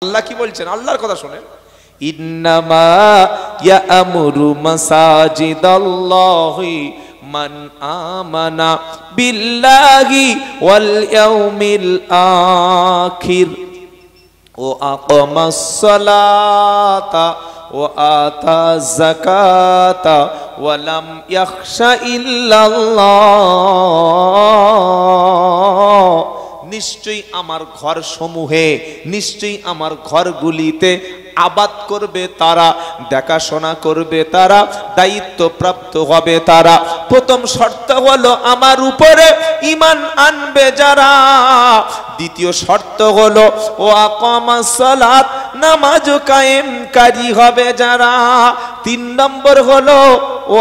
আল্লাহ কি বলছেন? আল্লাহর কথা শুনেন, ইন্নামা ইয়ামুরু মাসাজিদাল্লাহি মান আমানা বিল্লাহি ওয়াল ইয়াউমিল আখির ওয়া আকামাস সালাতা ওয়া আতাজ যাকাতা ওয়া লাম ইয়াখশা ইল্লাল্লাহ। নিশ্চয়ই আমার ঘর সমূহে, নিশ্চয়ই আমার ঘরগুলিতে আবাদ করবে তারা, দেখাশোনা করবে তারা, দায়িত্ব প্রাপ্ত হবে তারা। প্রথম শর্ত হলো আমার উপরে ঈমান আনবে যারা। দ্বিতীয় শর্ত হলো ও আকামাস সালাত, নামাজ কায়েমকারী হবে যারা। 3 নম্বর হলো ও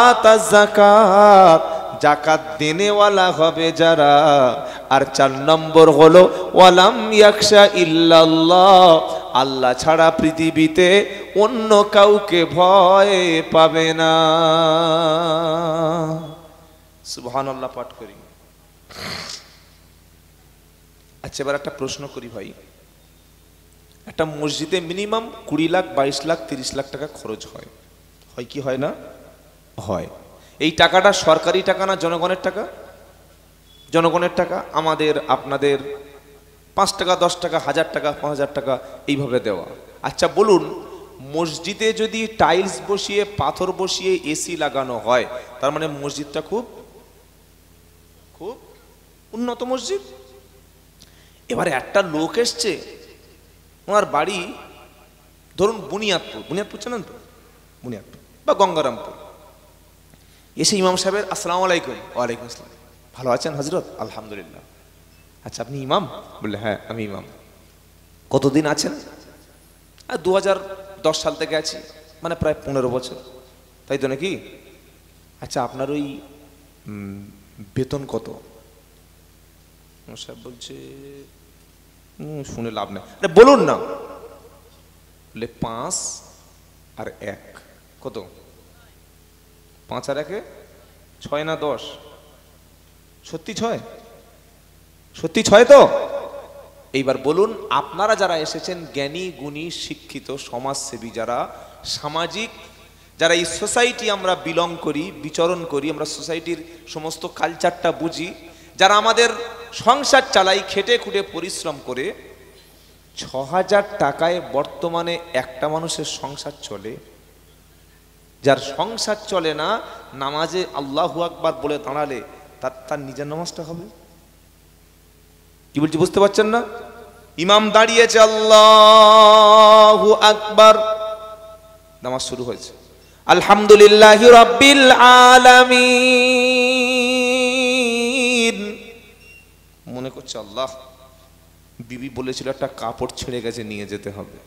আতাজ যাকাত, যাকাত দেনেওয়ালা হবে যারা। আর 4 নম্বর হলো ওয়ালাম ইয়াখশা ইল্লাল্লাহ, আল্লাহ ছাড়া পৃথিবীতে অন্য কাউকে ভয় পাবে না। সুবহানাল্লাহ পাঠ করি। আচ্ছা, এবার একটা প্রশ্ন করি ভাই, একটা মসজিদে মিনিমাম 20 লাখ 22 লাখ 30 লাখ টাকা খরচ হয়, হয় কি হয় না? হয়। এই টাকাটা সরকারি টাকা না জনগণের টাকা? জনগণের টাকা। আমাদের আপনাদের 5 টাকা 10 টাকা 1000 টাকা 5000 টাকা এইভাবে দেওয়া। আচ্ছা বলুন, মসজিদে যদি টাইলস বসিয়ে পাথর বসিয়ে এসি লাগানো হয়, তার মানে মসজিদটা খুব খুব উন্নত মসজিদ। এবারে একটা লোক এসছে, ওনার বাড়ি ধরুন বুনিয়াদপুর, বুনিয়াদপুর জানেন তো? বুনিয়াদপুর বা গঙ্গারামপুর। এসে ইমাম সাহেবের আসসালামু আলাইকুম। ওয়ালাইকুম আসসালাম। ভালো আছেন হযরত? আলহামদুলিল্লাহ। আচ্ছা আপনি ইমাম? বললে হ্যাঁ আমি ইমাম। কতদিন আছেন? 2010 সাল থেকে আছি, মানে প্রায় 15 বছর, তাই তো নাকি? আচ্ছা আপনার ওই বেতন কত? সাহেব বলছে শুনে লাভ নেই, বলুন না। বলে 5 আর 1 কত? 5 আর 1 6 না 10? সত্যি 6? সত্যি 6 তো? এইবার বলুন, আপনারা যারা এসেছেন জ্ঞানী গুণী শিক্ষিত সমাজসেবী, যারা সামাজিক, যারা এই সোসাইটি আমরা বিলং করি, বিচরণ করি, আমরা সোসাইটির সমস্ত কালচারটা বুঝি, যারা আমাদের সংসার চালাই খেটে খুঁটে পরিশ্রম করে, 6000 টাকায় বর্তমানে একটা মানুষের সংসার চলে? যার সংসার চলে না, নামাজে আল্লাহু আকবার বলে দাঁড়ালে তার নিজের নামাজটা হবে? কি বলছি বুঝতে পারছেন না? ইমাম দাঁড়িয়েছে, আল্লাহু আকবার, নামাজ শুরু হয়েছে, আলহামদুলিল্লাহি রাব্বিল আলামিন। মনে করছে আল্লাহ, বিবি বলেছিল একটা কাপড় ছেড়ে গেছে নিয়ে যেতে হবে,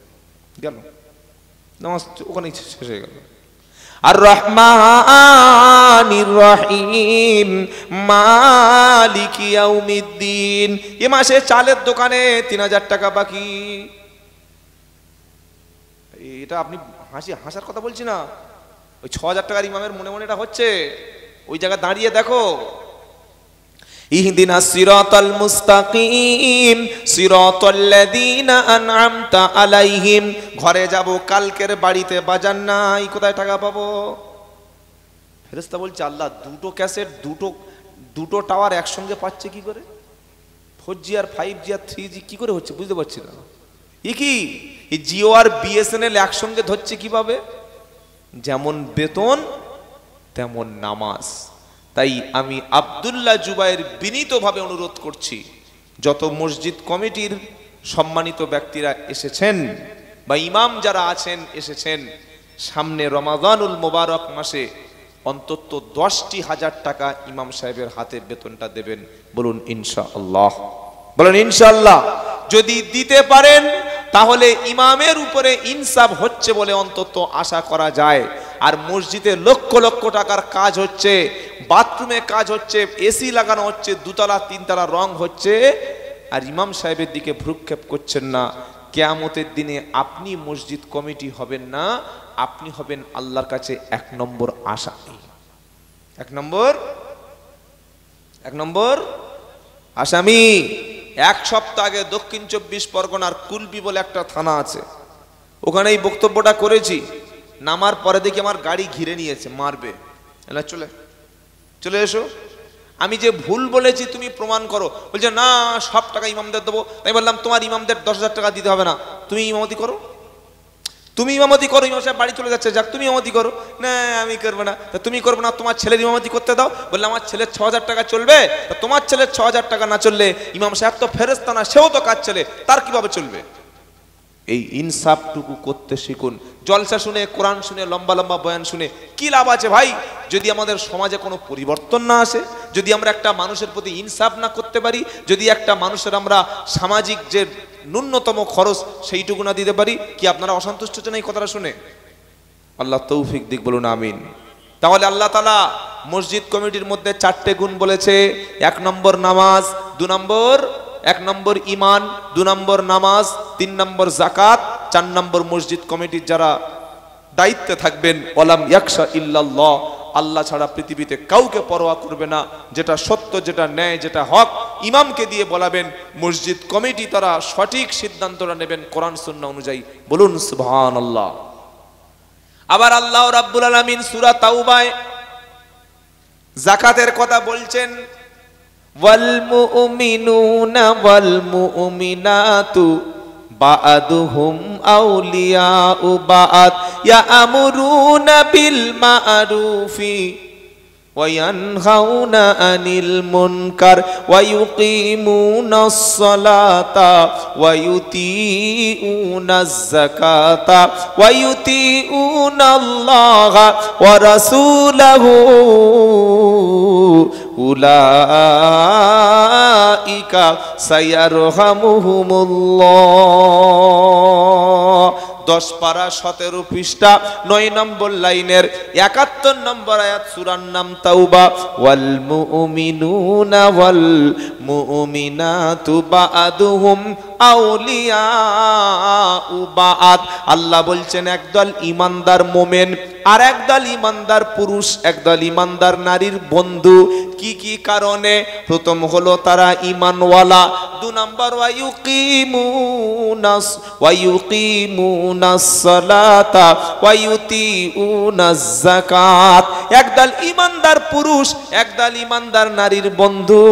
গেল, নামাজ ওখানেই শেষ হয়ে গেল। আর রহমানির রহিম মালিকি ইয়াউমিদ্দিন, এ মাসে চালের দোকানে 3000 টাকা বাকি। এটা আপনি হাসার কথা বলছি না, ওই 6000 টাকার ইমামের মনে মনে এটা হচ্ছে, ওই জায়গায় দাঁড়িয়ে দেখো। ইহদিনাস সিরাতাল মুস্তাকিম সিরাতাল্লাযীনা আন'আমতা আলাইহিম। ঘরে যাব, কালকের বাড়িতে বাজার নাই, কোথায় টাকা পাবো? ফেরেশতা বলছে আল্লাহ, দুটো ক্যাসেট দুটো টাওয়ার একসঙ্গে পাচ্ছে কি করে? 4G আর 5G আর 3G কি করে হচ্ছে বুঝতে পারছি না। এ কি, এই জিও আর বিএসএনএল একসঙ্গে ধরছে কিভাবে? যেমন বেতন তেমন নামাজ। তাই আমি আব্দুল্লাহ জুবায়ের বিনীতভাবে অনুরোধ করছি, যত মসজিদ কমিটির সম্মানিত ব্যক্তিরা এসেছেন বা ইমাম যারা আছেন এসেছেন, সামনে রমাদানুল মোবারক মাসে অন্তত 10,000 টাকা ইমাম সাহেবের হাতে বেতনটা দেবেন। বলুন ইনশাআল্লাহ, বলুন ইনশাআল্লাহ। যদি দিতে পারেন তাহলে ইমামের উপরে ইনসাফ হচ্ছে বলে অন্তত আশা করা যায়। আর মসজিদে লক্ষ লক্ষ টাকার কাজ হচ্ছে, বাথরুমে কাজ হচ্ছে, এসি লাগানো হচ্ছে, 2 তলা 3 তলা রং হচ্ছে, আর ইমাম সাহেবের দিকে ভ্রুক্ষেপ করছেন না। কিয়ামতের দিনে আপনি মসজিদ কমিটি হবেন না, আপনি হবেন আল্লাহর কাছে 1 নম্বর আসামি। 1 নম্বর আসামি। এক সপ্তাহ আগে দক্ষিণ 24 পরগনার কুলবি বলে একটা থানা আছে, ওখানে এই বক্তব্যটা করেছি। নামার পরে দেখি আমার গাড়ি ঘিরে নিয়েছে, মারবে। চলে চলে এসো, আমি যে ভুল বলেছি তুমি প্রমাণ করো। বলছে না, সব টাকা ইমামদের দেবো। আমি বললাম তোমার ইমামদের 10,000 টাকা দিতে হবে না, তুমি ইমামতি করো, তুমি ইমামতি করো। ইমাম সাহেব বাড়ি চলে যাচ্ছে, যাক তুমি ইমামতি করো। না আমি করবো না। তা তুমি করবে না, তোমার ছেলের ইমামতি করতে দাও। বললে আমার ছেলের 6,000 টাকা চলবে। তা তোমার ছেলের 6,000 টাকা না চললে ইমাম সাহেব তো ফেরেশতা না, সেও তো কাজ চলে, তার কিভাবে চলবে? এই ইনসাফটুকু করতে শিখুন। জলসা শুনে, কোরআন শুনে, লম্বা লম্বা বয়ান শুনে কি লাভ আছে ভাই, যদি আমাদের সমাজে কোনো পরিবর্তন না আসে, যদি আমরা একটা মানুষের প্রতি ইনসাফ না করতে পারি, যদি একটা মানুষের আমরা সামাজিক যে ন্যূনতম খরচ সেইটুকু না দিতে পারি, কি আপনারা অসন্তুষ্ট হচ্ছেন এই কথাটা শুনে? আল্লাহ তৌফিক দিক, বলুন আমিন। তাহলে আল্লাহ তাআলা মসজিদ কমিটির মধ্যে 4টে গুণ বলেছে। 1 নম্বর নামাজ, 2 নম্বর 1 নম্বর ইমান, 2 নম্বর নামাজ, 3 নম্বর যাকাত, 4 নম্বর মসজিদ কমিটির যারা দায়িত্বে থাকবেন, ওয়ালাম ইয়াকশা ইল্লাল্লাহ, আল্লাহ ছাড়া পৃথিবীতে কাউকে পরোয়া করবে না। যেটা সত্য, যেটা ন্যায়, যেটা হক, ইমামকে দিয়ে বলাবেন। মসজিদ কমিটি তারা সঠিক সিদ্ধান্তটা নেবেন কোরআন সুন্নাহ অনুযায়ী, বলুন সুবহানাল্লাহ। আবার আল্লাহ রাব্বুল আলামিন সূরা তাওবায় যাকাতের কথা বলছেন, ওয়াল মুমিনুনা ওয়াল মুমিনাতু বা'দুহুম আউলিয়াউ বা'দ ইয়া'মুরুনা বিল মা'রুফি ওয়া ইয়ানহাউনা আনিল মুনকার ওয়া ইউকিমুনাস সালাতা ওয়া ইউতিউনাজ যাকাতা ওয়া ইউতিউনাল্লাহা ওয়া রাসূলাহু উলাইকা সায়ারহামুহুমুল্লাহ। 10 পারা 17 পৃষ্ঠা 9 নম্বর লাইনের 71 নম্বর আয়াত, সূরার নাম তাওবা। ওয়াল মুমিনুনা ওয়াল মুমিনাতু বা'দুহুম আউলিয়াউ বা'দ। আল্লাহ বলছেন একদল ইমানদার মোমেন আর একদল ইমানদার পুরুষ, একদল ইমানদার নারীর বন্ধু। কি কি কারণে? প্রথম হলো তারা ইমানওয়ালা। 2 নম্বর ওয়া ইউকিমুনাস সালাতা ওয়া ইউতিউনাজ যাকাত। একদল ইমানদার পুরুষ, একদল ইমানদার নারীর বন্ধু,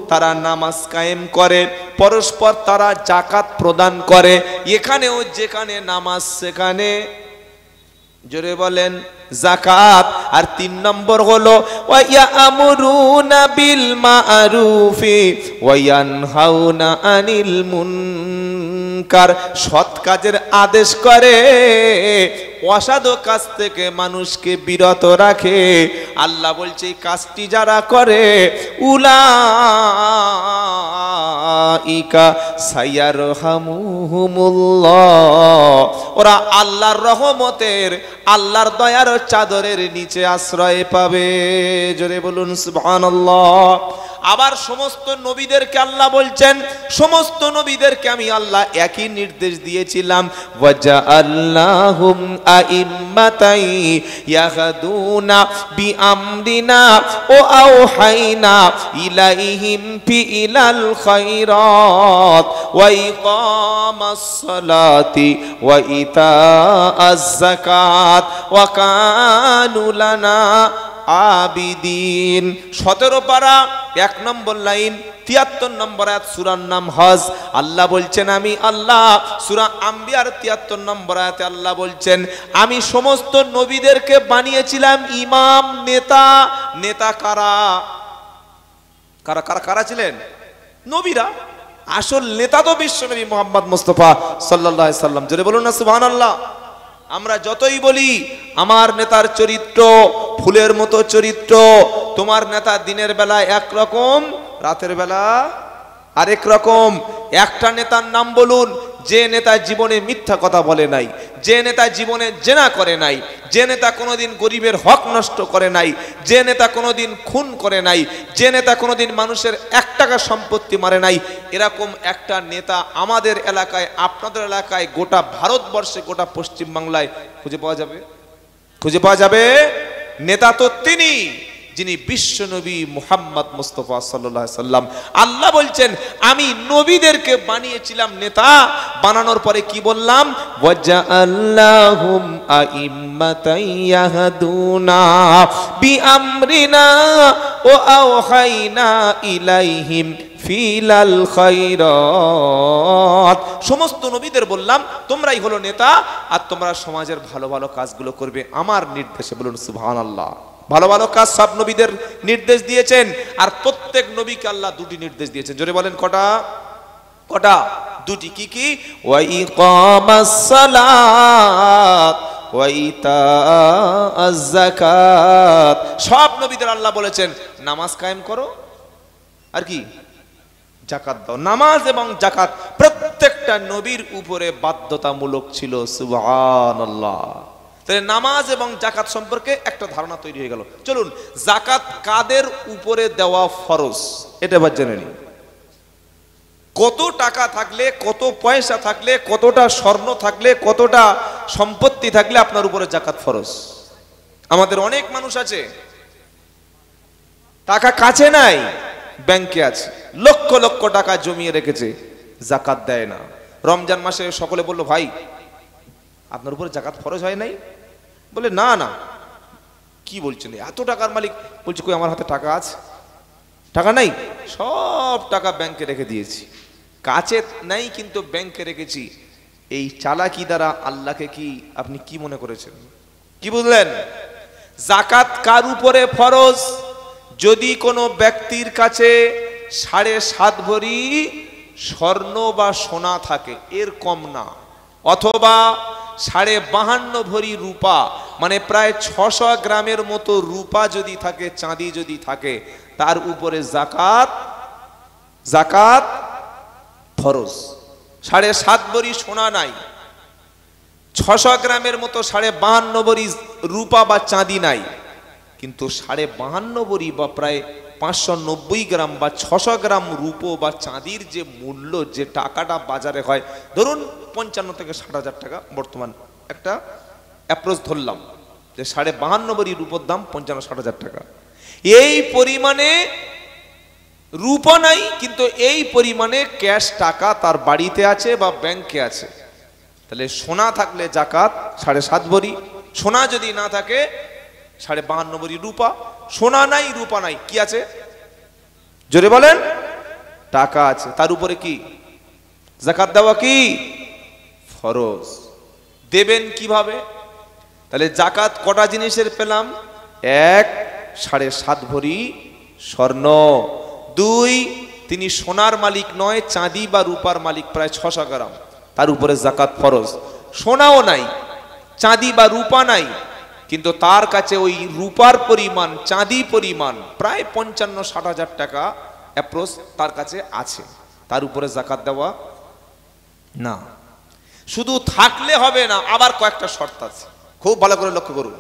তারা নামাজ কায়েম করে, পরস্পর তারা যাকাত প্রদান করে। এখানেও যেখানে নামাজ সেখানে জোরে বলেন যাকাত। আর 3 নম্বর হলো ওয়া ইয়া'মুরুনা বিল মা'রুফি ওয়া ইয়ানহাউনা আনিল মুনকার। সৎ কাজের আদেশ করে, অসাধু কাজ থেকে মানুষকে বিরত রাখে। আল্লাহ বলছে এই কাজটি যারা করে উলাইকা সায়ারহামুহুমুল্লাহ, ওরা আল্লাহর রহমতের, আল্লাহর দয়ার চাদরের নিচে আশ্রয় পাবে। জোরে বলুন সুবহানাল্লাহ। আবার সমস্ত নবীদেরকে আল্লাহ বলছেন, সমস্ত নবীদেরকে আমি আল্লাহ একই নির্দেশ দিয়েছিলাম, ওয়াজআলনাহুম আইম্মাতাই ইয়াহদুনা বিআমরিনা ওয়া আওহাইনা ইলাইহিম ফিলাল খায়রাত ওয়া ইকামাস সালাতি ওয়া ইতাআজ যাকাত ওয়া কানু লানা আবিদিন। 17 পারা 1 নম্বর লাইন 73 নম্বর আয়াত, সূরার নাম হজ। আল্লাহ বলছেন আমি আল্লাহ, সূরা আম্বিয়ার 73 নম্বর আয়াতে আল্লাহ বলছেন আমি সমস্ত নবীদেরকে বানিয়েছিলাম ইমাম, নেতা। নেতা কারা? কারা কারা কারা ছিলেন? নবীরা। আসল নেতা তো বিশ্বনবী মুহাম্মদ মুস্তাফা সাল্লাল্লাহু আলাইহি সাল্লাম। জোরে বলুন না সুবহানাল্লাহ। আমরা যতই বলি আমার নেতার চরিত্র ফুলের মতো চরিত্র, তোমার নেতা দিনের বেলা একরকম, রাতের বেলা আরেক রকম। একটা নেতার নাম বলুন যে নেতা জীবনে মিথ্যা কথা বলে নাই, যে নেতা জীবনে জেনা করে নাই, যে নেতা কোনোদিন গরিবের হক নষ্ট করে নাই, যে নেতা কোনোদিন খুন করে নাই, যে নেতা কোনোদিন মানুষের 1 টাকা সম্পত্তি মারে নাই। এরকম একটা নেতা আমাদের এলাকায়, আপনাদের এলাকায়, গোটা ভারতবর্ষে, গোটা পশ্চিম বাংলায় খুঁজে পাওয়া যাবে? খুঁজে পাওয়া যাবে? নেতা তো তিনি যিনি বিশ্ব নবী মুহাম্মদ মুস্তাফা সাল্লাল্লাহু আলাইহি সাল্লাম। আল্লাহ বলছেন আমি নবীদেরকে বানিয়েছিলাম নেতা, বানানোর পরে কি বললাম, ওয়াজআল্লাহুম আইম্মাতান ইয়াহদুনা বিআমরিনা ওয়া আওহাইনা ইলাইহিম ফিলাল খায়রাত। সমস্ত নবীদের বললাম তোমরাই হলো নেতা, আর তোমরা সমাজের ভালো ভালো কাজগুলো করবে আমার নির্দেশে। বলুন সুবহানাল্লাহ। ভালো ভালো কাজ সব নবীদের নির্দেশ দিয়েছেন, আর প্রত্যেক নবীকে আল্লাহ দুটি নির্দেশ দিয়েছেন। জোরে বলেন কটা? কটা? দুটি। কি কি? ওয়া ইকামাস সালাত ওয়া ইতাআজ যাকাত। সব নবীদের আল্লাহ বলেছেন নামাজ কায়েম করো আর কি যাকাত দাও। নামাজ এবং যাকাত প্রত্যেকটা নবীর উপরে বাধ্যতামূলক ছিল। সুবহানাল্লাহ। তাহলে নামাজ এবং যাকাত সম্পর্কে একটা ধারণা তৈরি হয়ে গেল। চলুন যাকাত কাদের উপরে দেওয়া ফরজ এটা এবার জেনে নিই। কত টাকা থাকলে, কত পয়সা থাকলে, কতটা স্বর্ণ থাকলে, কতটা সম্পত্তি থাকলে আপনার উপরে যাকাত ফরজ? আমাদের অনেক মানুষ আছে টাকা কাছে নাই, ব্যাংকে আছে, লক্ষ লক্ষ টাকা জমিয়ে রেখেছে, যাকাত দেয় না। রমজান মাসে সকলে বলল ভাই আপনার উপরে যাকাত ফরজ হয় নাই? বলে না না। কি বলছেন, এত টাকার মালিক? বলছে কই আমার হাতে টাকা আছে। টাকা নাই, সব টাকা ব্যাংকে রেখে দিয়েছি। কাছে নাই কিন্তু ব্যাংকে রেখেছি। এই চালাকি দ্বারা আল্লাহকে কি আপনি কি মনে করেছেন? কি বুঝলেন? যাকাত কার উপরে ফরজ? যদি কোনো ব্যক্তির কাছে 7.5 ভরি স্বর্ণ বা সোনা থাকে, এর কম না, অথবা 52.5 ভরি রূপা, মানে প্রায় 600 গ্রামের মতো রূপা যদি থাকে, চাঁদি যদি থাকে, তার উপরে যাকাত ফরজ। 7.5 ভরি সোনা নাই, 600 গ্রামের মতো 52.5 ভরি রূপা বা চাঁদি নাই, কিন্তু 52.5 ভরি বা প্রায় 590 গ্রাম বা 600 গ্রাম রূপো বা চাঁদির যে মূল্য, যে টাকাটা বাজারে হয়, ধরুন 55 থেকে 60,000 টাকা বর্তমান একটা অ্যাপ্রোচ ধরলাম, যে 52.5 ভরি রূপোর দাম 55-60,000 টাকা। এই পরিমাণে রূপা নাই, কিন্তু এই পরিমাণে ক্যাশ টাকা তার বাড়িতে আছে বা ব্যাংকে আছে। তাহলে সোনা থাকলে যাকাত 7.5 ভরি, সোনা যদি না থাকে 52.5 ভরি রূপা। সোনা নাই, রূপা নাই, কি আছে? জোরে বলেন। টাকা আছে, তার উপরে কি যাকাত দেওয়া কি ফরজ। দেবেন কিভাবে? তাহলে যাকাত কটা জিনিসের পেলাম? 1, 7.5 ভরি স্বর্ণ। 2, তিনি সোনার মালিক নয়, চাঁদি বা রূপার মালিক, প্রায় 600 গ্রাম, তার উপরে যাকাত ফরজ। সোনাও নাই, চাঁদি বা রূপা নাই, কিন্তু তার কাছে ওই রূপার পরিমাণ, চাঁদি পরিমাণ প্রায় 55-60,000 টাকা অ্যাপ্রোচ তার কাছে আছে, তার উপরে যাকাত দেওয়া না। শুধু থাকলে হবে না, আবার কয়েকটা শর্ত আছে, খুব ভালো করে লক্ষ্য করুন।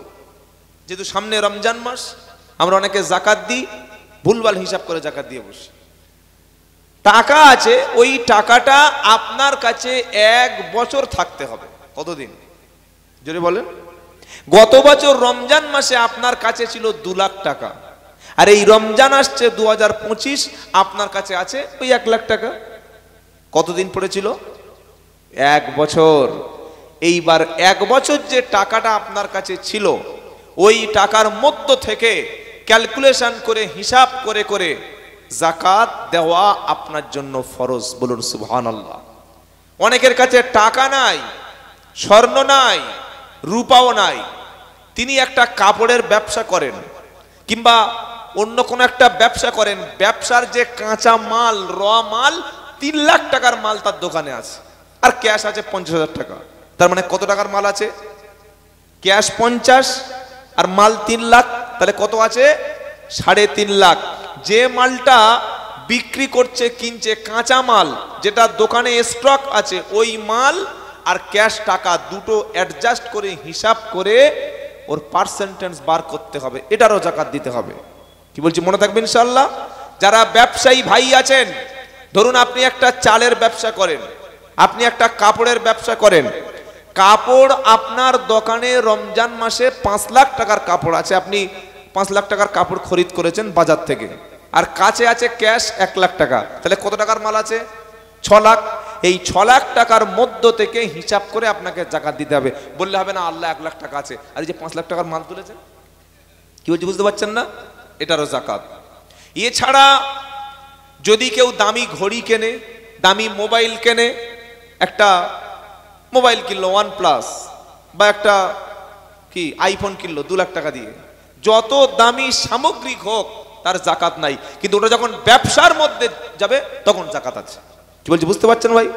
যেহেতু সামনে রমজান মাস, আমরা অনেকে যাকাত দিই, ভুলভাল হিসাব করে যাকাত দিয়ে বসি। টাকা আছে, ওই টাকাটা আপনার কাছে 1 বছর থাকতে হবে। কতদিন? জোরে বলেন। গত বছর রমজান মাসে আপনার কাছে ছিল 2 লাখ টাকা, আর এই রমজান আসছে 2025, আপনার কাছে আছে ওই 1 লাখ টাকা। কতদিন পড়েছিল? 1 বছর। এইবার 1 বছর যে টাকাটা আপনার কাছে ছিল, ওই টাকার মধ্য থেকে ক্যালকুলেশন করে, হিসাব করে করে যাকাত দেওয়া আপনার জন্য ফরজ। বলুন সুবহানাল্লাহ। অনেকের কাছে টাকা নাই, স্বর্ণ নাই, রূপাও নাই, তিনি একটা কাপড়ের ব্যবসা করেন কিংবা অন্য কোনো একটা ব্যবসা করেন, ব্যবসার যে কাঁচা মাল, র মাল 3 লাখ টাকার মাল তার দোকানে আছে, আর ক্যাশ আছে 50,000 টাকা। তার মানে কত টাকার মাল আছে? ক্যাশ 50 আর মাল 3 লাখ, তাহলে কত আছে? 3.5 লাখ। যে মালটা বিক্রি করছে, কিনছে, কাঁচা মাল যেটা দোকানে স্টক আছে, ওই মাল আর ক্যাশ টাকা দুটো অ্যাডজাস্ট করে হিসাব করে ওর পার্সেন্টেজ বার করতে হবে, এটারও যাকাত দিতে হবে। কি বলছি মনে থাকবে ইনশাআল্লাহ। যারা ব্যবসায়ী ভাই আছেন, ধরুন আপনি একটা চালের ব্যবসা করেন, আপনি একটা কাপড়ের ব্যবসা করেন, কাপড় আপনার দোকানে রমজান মাসে 5 লাখ টাকার কাপড় আছে, আপনি 5 লাখ টাকার কাপড় খরিদ করেছেন বাজার থেকে, আর কাছে আছে ক্যাশ 1 লাখ টাকা, তাহলে কত টাকার মাল আছে? 6 লাখ। এই 6 লাখ টাকার মধ্য থেকে হিসাব করে আপনাকে জাকাত দিতে হবে। বললে হবে না আল্লাহ 1 লাখ টাকা আছে, আর এই যে 5 লাখ টাকার মাল তুলেছেন, কি বলছি বুঝতে পারছেন না? এটারও জাকাত। এছাড়া যদি কেউ দামি ঘড়ি কেনে, দামি মোবাইল কেনে, একটা মোবাইল কিনলো OnePlus বা একটা কি আইফোন কিনলো 2 লাখ টাকা দিয়ে, যত দামি সামগ্রিক হোক তার জাকাত নাই, কিন্তু ওটা যখন ব্যবসার মধ্যে যাবে তখন জাকাত আছে। কি বলছি বুঝতে পারছেন ভাই?